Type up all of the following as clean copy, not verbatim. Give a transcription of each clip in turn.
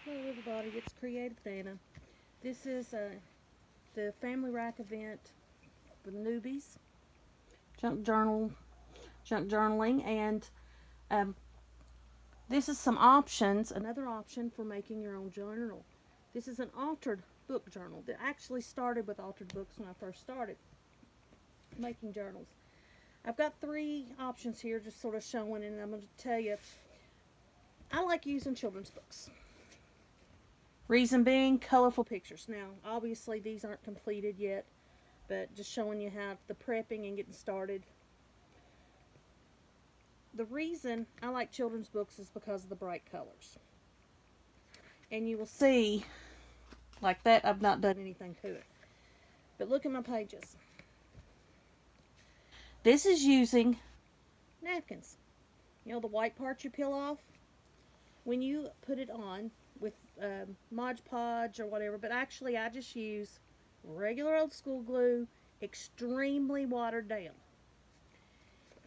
Hello everybody, it's Creative Dana. This is the Family Rack event for newbies, junk journal, junk journaling, and um, this is some options, another option for making your own journal. This is an altered book journal that actually started with altered books when I first started making journals. I've got three options here just sort of showing, and I'm going to tell you, I like using children's books. Reason being, colorful pictures. Now, obviously, these aren't completed yet, but just showing you how the prepping and getting started. The reason I like children's books is because of the bright colors. And you will see, like that, I've not done anything to it. But look at my pages. This is using napkins. You know the white part you peel off? When you put it on with Mod Podge or whatever, but actually I just use regular old school glue, extremely watered down.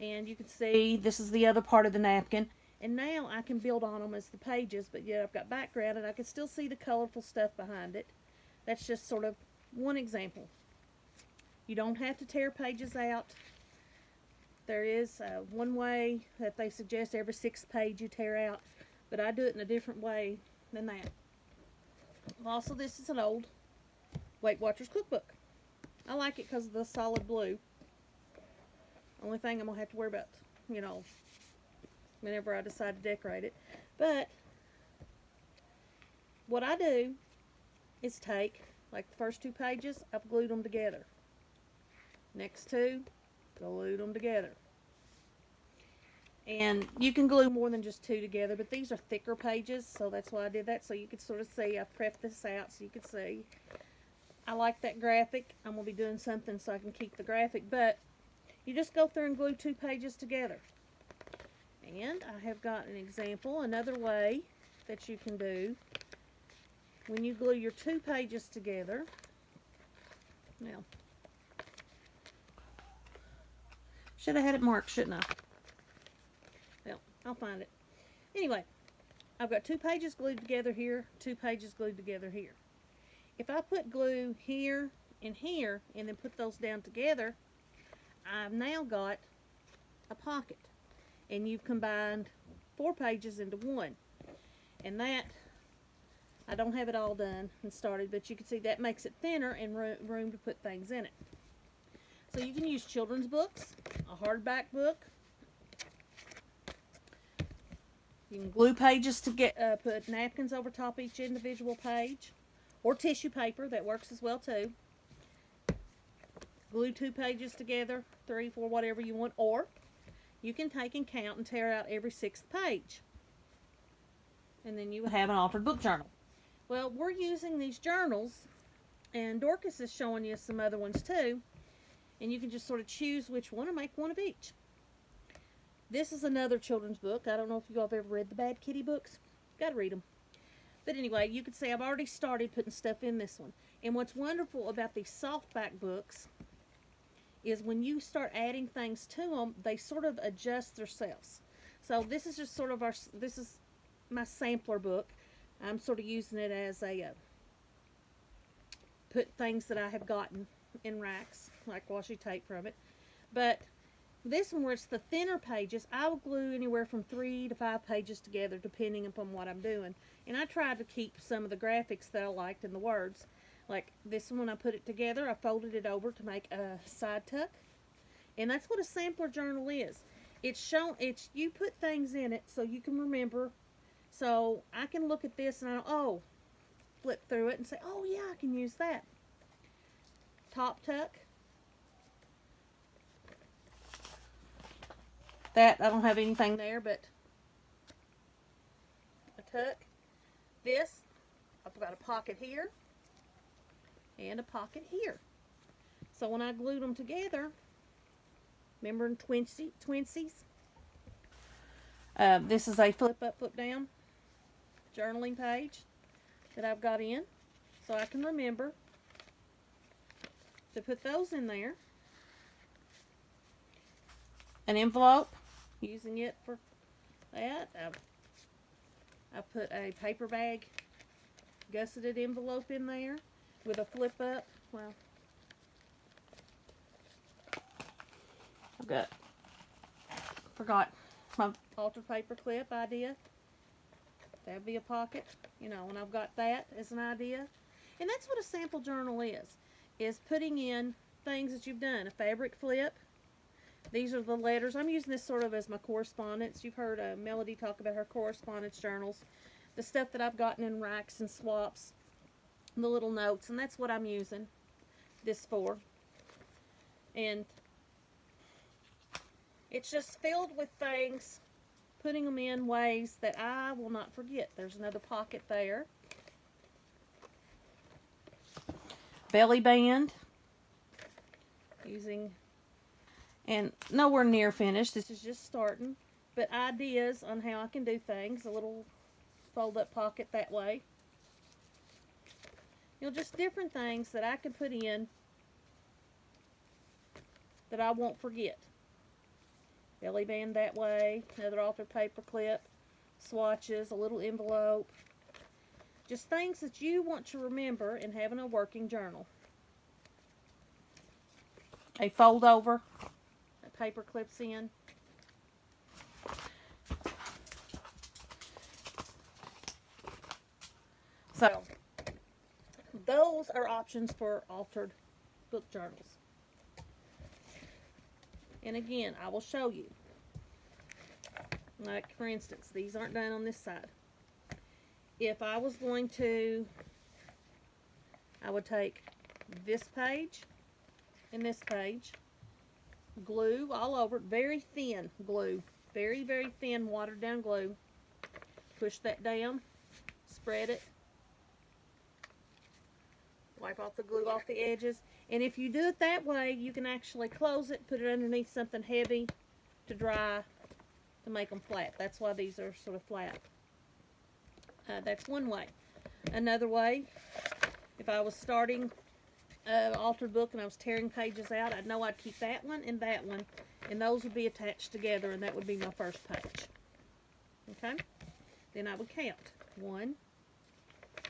And you can see this is the other part of the napkin. And now I can build on them as the pages, but yet I've got background and I can still see the colorful stuff behind it. That's just sort of one example. You don't have to tear pages out. There is one way that they suggest every sixth page you tear out, but I do it in a different way than that. Also, this is an old Weight Watchers cookbook. I like it because of the solid blue. Only thing I'm going to have to worry about, whenever I decide to decorate it. But what I do is take, like the first two pages, I've glued them together. Next two, glued them together. And you can glue more than just two together, but these are thicker pages, so that's why I did that. So you can sort of see, I've prepped this out so you can see. I like that graphic. I'm going to be doing something so I can keep the graphic, but you just go through and glue two pages together. And I have got an example, another way that you can do when you glue your two pages together. Now, should have had it marked, shouldn't I? Well, I'll find it. Anyway, I've got two pages glued together here, two pages glued together here. If I put glue here and here and then put those down together, I've now got a pocket. And you've combined four pages into one. And that, I don't have it all done and started, but you can see that makes it thinner and room to put things in it. So you can use children's books, a hardback book. You can glue pages to put napkins over top each individual page, or tissue paper, that works as well too. Glue two pages together, 3, 4, whatever you want, or you can take and count and tear out every sixth page. And then you have an altered book journal. Well, we're using these journals, and Dorcas is showing you some other ones too, and you can just sort of choose which one or make one of each. This is another children's book. I don't know if you all have ever read the Bad Kitty books. Gotta read them. But anyway, you can see I've already started putting stuff in this one. And what's wonderful about these softback books is when you start adding things to them, they sort of adjust themselves. So this is just sort of this is my sampler book. I'm sort of using it as a put things that I have gotten in racks, like washi tape from it. But this one, where it's the thinner pages, I will glue anywhere from 3 to 5 pages together, depending upon what I'm doing. And I tried to keep some of the graphics that I liked in the words. Like this one, when I put it together, I folded it over to make a side tuck. And that's what a sampler journal is. It's you put things in it so you can remember. So I can look at this and flip through it and say, oh yeah, I can use that. Top tuck. That, I don't have anything there, but a tuck. This, I've got a pocket here and a pocket here. So when I glued them together, remember in Twinsies? This is a flip up, flip down journaling page that I've got in. So I can remember to put those in there. An envelope, using it for that. I've put a paper bag gusseted envelope in there with a flip up. Well, I've forgot my altered paper clip idea. That'd be a pocket, you know, and I've got that as an idea. And that's what a sample journal is putting in things that you've done. A fabric flip. These are the letters. I'm using this sort of as my correspondence. You've heard Melody talk about her correspondence journals. The stuff that I've gotten in racks and swaps. The little notes. And that's what I'm using this for. And it's just filled with things, putting them in ways that I will not forget. There's another pocket there. Belly band. Using, and nowhere near finished. This is just starting. But ideas on how I can do things. A little fold-up pocket that way. You know, just different things that I can put in that I won't forget. Belly band that way, another altered paper clip, swatches, a little envelope. Just things that you want to remember in having a working journal. A fold over, that paper clips in. So, those are options for altered book journals. And again, I will show you. Like, for instance, these aren't done on this side. If I was going to, I would take this page and this page, glue all over it, very thin glue, very, very thin watered down glue. Push that down, spread it, wipe off the glue off the edges. And if you do it that way, you can actually close it, put it underneath something heavy to dry, to make them flat. That's why these are sort of flat. That's one way. Another way, if I was starting an altered book and I was tearing pages out, I'd know I'd keep that one, and those would be attached together, and that would be my first page. Okay? Then I would count. 1,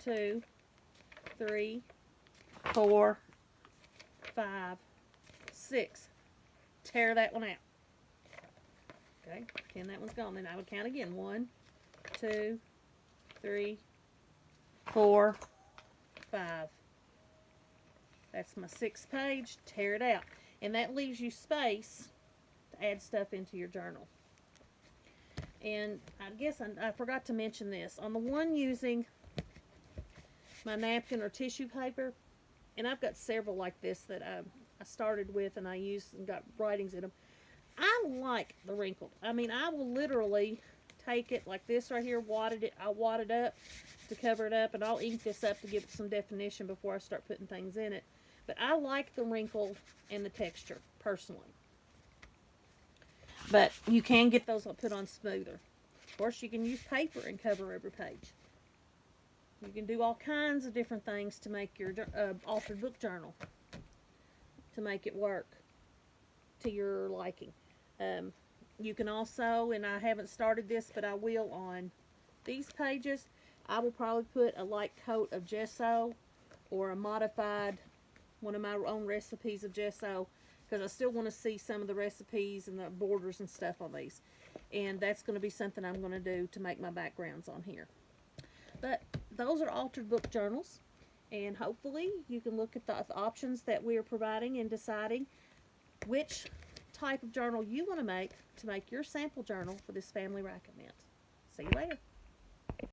2, 3, 4, 5, 6. Tear that one out. Okay, pretend that one's gone. Then I would count again. 1, 2, 3, 4, 5. That's my 6th page. Tear it out. And that leaves you space to add stuff into your journal. And I guess I forgot to mention this. On the one using my napkin or tissue paper, and I've got several like this that I started with and I used and got writings in them. I like the wrinkled. I mean, I will literally take it like this right here, I'll wad it up to cover it up, and I'll ink this up to give it some definition before I start putting things in it. But I like the wrinkle and the texture, personally. But you can get those put on smoother. Of course, you can use paper and cover every page. You can do all kinds of different things to make your altered book journal, to make it work to your liking. You can also, and I haven't started this, but I will on these pages, I will probably put a light coat of gesso or a modified, one of my own recipes of gesso, because I still want to see some of the recipes and the borders and stuff on these. And that's going to be something I'm going to do to make my backgrounds on here. But those are altered book journals, and hopefully you can look at the options that we are providing and deciding which type of journal you want to make your sample journal for this family racket mint. See you later.